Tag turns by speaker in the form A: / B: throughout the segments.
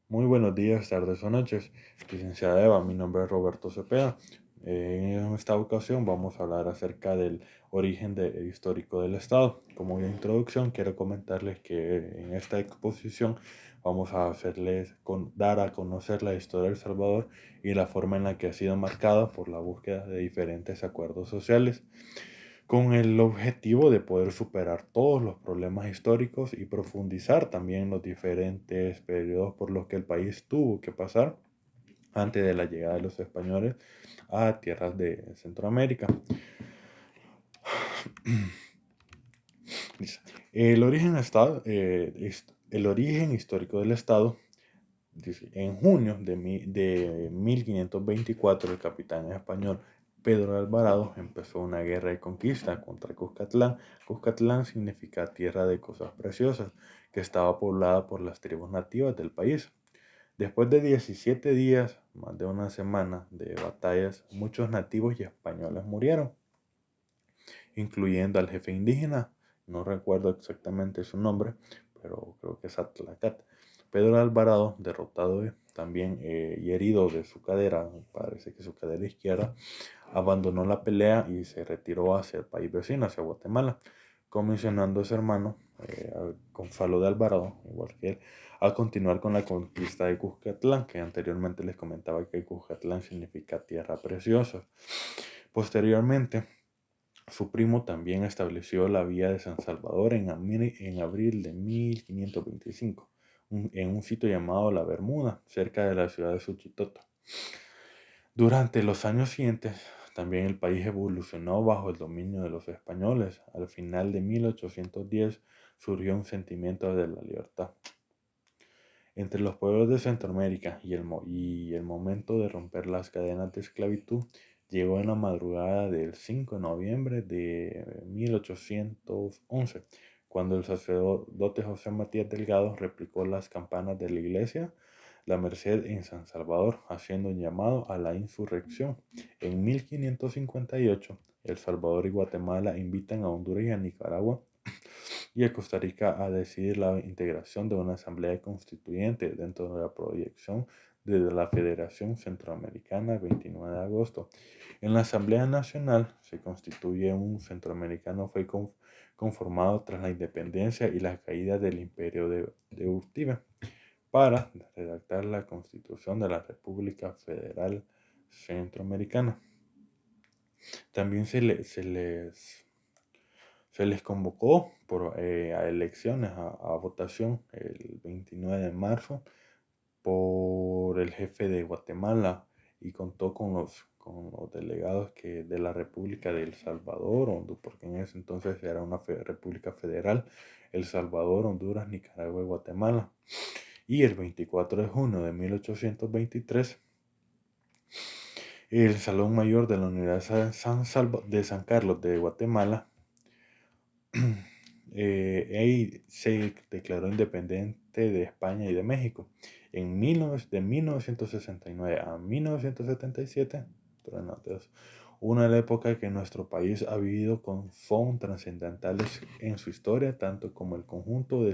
A: Muy buenos días, tardes o noches, licenciada Eva. Mi nombre es Roberto Cepeda. En esta ocasión vamos a hablar acerca del histórico del Estado. Como introducción, quiero comentarles que en esta exposición vamos a dar a conocer la historia de El Salvador y la forma en la que ha sido marcada por la búsqueda de diferentes acuerdos sociales con el objetivo de poder superar todos los problemas históricos y profundizar también los diferentes periodos por los que el país tuvo que pasar antes de la llegada de los españoles a tierras de Centroamérica. Dice, el origen histórico del Estado. Dice, en junio de 1524, el capitán español Pedro de Alvarado empezó una guerra de conquista contra Cuscatlán. Cuscatlán significa tierra de cosas preciosas, que estaba poblada por las tribus nativas del país. Después de 17 días, más de una semana de batallas, muchos nativos y españoles murieron, incluyendo al jefe indígena. No recuerdo exactamente su nombre, pero creo que es Atlacat. Pedro Alvarado, derrotado también y herido de su cadera, parece que su cadera izquierda, abandonó la pelea y se retiró hacia el país vecino, hacia Guatemala, comisionando a su hermano, Gonzalo de Alvarado, igual que él, a continuar con la conquista de Cuscatlán, que anteriormente les comentaba que Cuscatlán significa tierra preciosa. Posteriormente, su primo también estableció la vía de San Salvador en abril de 1525, en un sitio llamado La Bermuda, cerca de la ciudad de Suchitoto. Durante los años siguientes, también el país evolucionó bajo el dominio de los españoles. Al final de 1810 surgió un sentimiento de la libertad entre los pueblos de Centroamérica y el momento de romper las cadenas de esclavitud llegó en la madrugada del 5 de noviembre de 1811, cuando el sacerdote José Matías Delgado replicó las campanas de la iglesia La Merced en San Salvador, haciendo un llamado a la insurrección. En 1558, El Salvador y Guatemala invitan a Honduras y a Nicaragua y a Costa Rica a decidir la integración de una asamblea constituyente dentro de la proyección de la Federación Centroamericana 29 de agosto. En la Asamblea Nacional se constituye un centroamericano fue conformado tras la independencia y la caída del imperio de Urtibia para redactar la Constitución de la República Federal Centroamericana. También se les convocó a elecciones, a votación el 29 de marzo por el jefe de Guatemala y contó con los delegados de la República de El Salvador, porque en ese entonces era una república federal, El Salvador, Honduras, Nicaragua y Guatemala. Y el 24 de junio de 1823, el Salón Mayor de la Universidad de San Carlos de Guatemala ahí se declaró independiente de España y de México. De 1969 a 1977, una de las épocas que nuestro país ha vivido son trascendentales en su historia, tanto como el conjunto de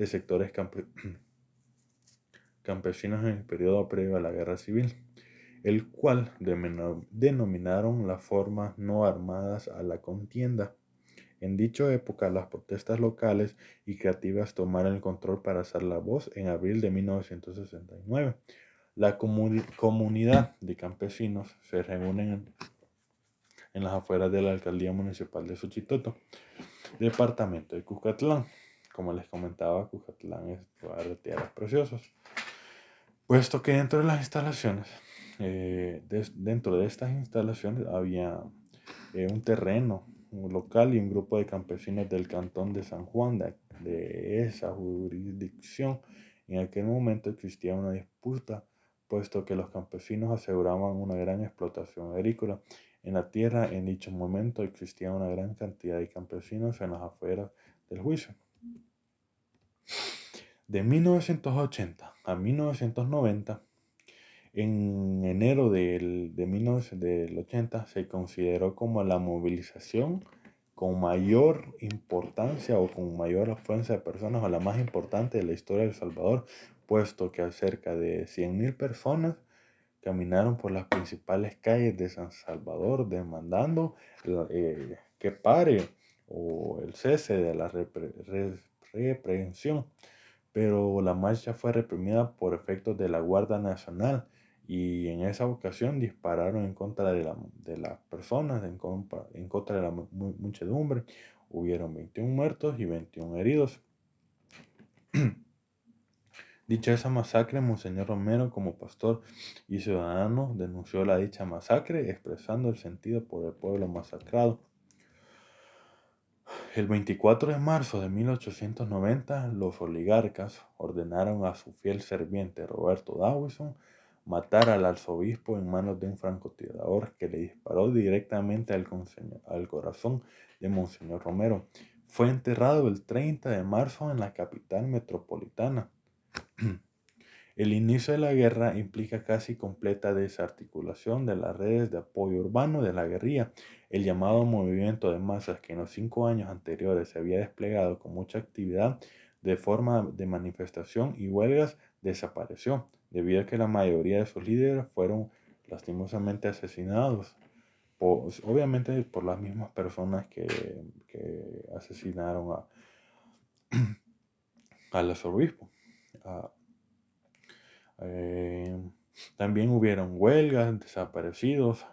A: sectores campesinos en el periodo previo a la Guerra Civil, el cual denominaron las formas no armadas a la contienda. En dicha época, las protestas locales y creativas tomaron el control para alzar la voz en abril de 1969. La comunidad de campesinos se reúnen en las afueras de la alcaldía municipal de Suchitoto, departamento de Cuscatlán. Como les comentaba, Cuscatlán es lugar de tierras preciosas. Puesto que dentro de estas instalaciones había un terreno local y un grupo de campesinos del cantón de San Juan de esa jurisdicción. En aquel momento existía una disputa, puesto que los campesinos aseguraban una gran explotación agrícola en la tierra. En dicho momento existía una gran cantidad de campesinos en las afueras del juicio. De 1980 a 1990, en enero de 1980 se consideró como la movilización con mayor importancia o con mayor afluencia de personas o la más importante de la historia de El Salvador supuesto que cerca de 100.000 personas caminaron por las principales calles de San Salvador demandando que pare o el cese de la represión, pero la marcha fue reprimida por efectos de la Guardia Nacional y en esa ocasión dispararon en contra de las personas, en contra de la muchedumbre. Hubieron 21 muertos y 21 heridos. Dicha esa masacre, Monseñor Romero, como pastor y ciudadano, denunció la dicha masacre, expresando el sentido por el pueblo masacrado. El 24 de marzo de 1890, los oligarcas ordenaron a su fiel serviente Roberto Dawson matar al arzobispo en manos de un francotirador que le disparó directamente al corazón de Monseñor Romero. Fue enterrado el 30 de marzo en la capital metropolitana. El inicio de la guerra implica casi completa desarticulación de las redes de apoyo urbano de la guerrilla. El llamado movimiento de masas que en los 5 años anteriores se había desplegado con mucha actividad de forma de manifestación y huelgas desapareció, debido a que la mayoría de sus líderes fueron lastimosamente asesinados, obviamente por las mismas personas que asesinaron al arzobispo. También hubieron huelgas, desaparecidos,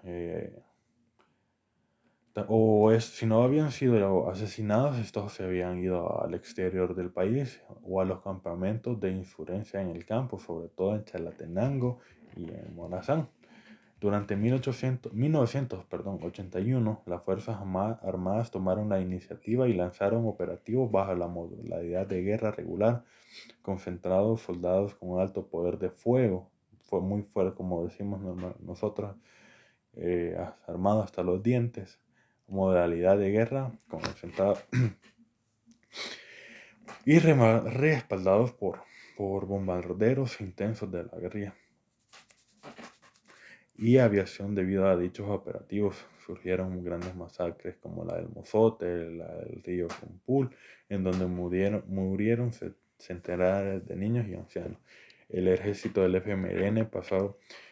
A: si no habían sido asesinados, estos se habían ido al exterior del país o a los campamentos de insurgencia en el campo, sobre todo en Chalatenango y en Morazán. Durante 1981, las Fuerzas Armadas tomaron la iniciativa y lanzaron operativos bajo la modalidad de guerra regular, concentrados soldados con un alto poder de fuego. Fue muy fuerte, como decimos nosotros, armados hasta los dientes, modalidad de guerra concentrada y respaldados por bombarderos intensos de la guerrilla y aviación. Debido a dichos operativos surgieron grandes masacres como la del Mozote, la del río Cumpul, en donde murieron centenares de niños y ancianos. El ejército del FMLN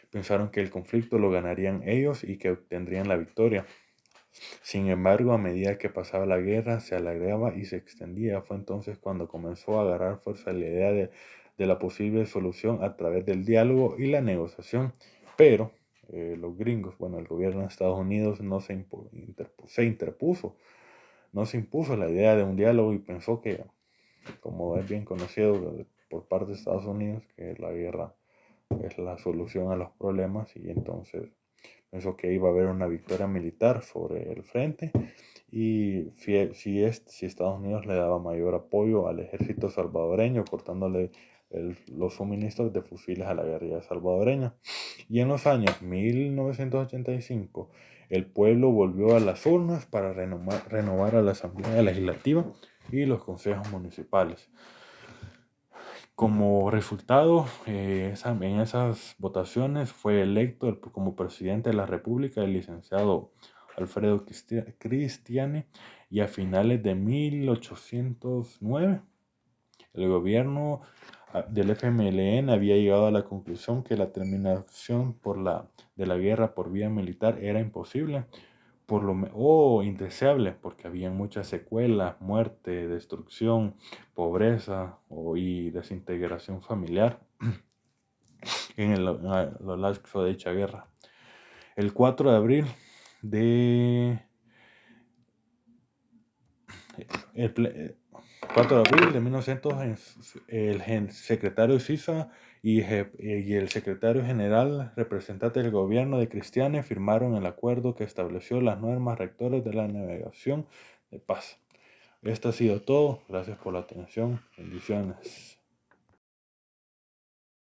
A: pensaron que el conflicto lo ganarían ellos y que obtendrían la victoria. Sin embargo, a medida que pasaba la guerra, se alargaba y se extendía. Fue entonces cuando comenzó a agarrar fuerza la idea de la posible solución a través del diálogo y la negociación. Pero los gringos, el gobierno de Estados Unidos no se impuso la idea de un diálogo y pensó que, como es bien conocido por parte de Estados Unidos, que la guerra es la solución a los problemas, y entonces pensó que iba a haber una victoria militar sobre el frente y si Estados Unidos le daba mayor apoyo al ejército salvadoreño, cortándole los suministros de fusiles a la guerrilla salvadoreña. Y en los años 1985, el pueblo volvió a las urnas para renovar a la Asamblea Legislativa y los consejos municipales. Como resultado, en esas votaciones fue electo como presidente de la República el licenciado Alfredo Cristiani, y a finales de 1809 el gobierno del FMLN había llegado a la conclusión que la terminación de la guerra por vía militar era imposible o indeseable, porque había muchas secuelas, muerte, destrucción, pobreza y desintegración familiar en lo largo de dicha guerra. El 4 de abril de 1900, el secretario Sisa y el secretario general representante del gobierno de Cristiani firmaron el acuerdo que estableció las normas rectoras de la navegación de paz. Esto ha sido todo. Gracias por la atención. Bendiciones.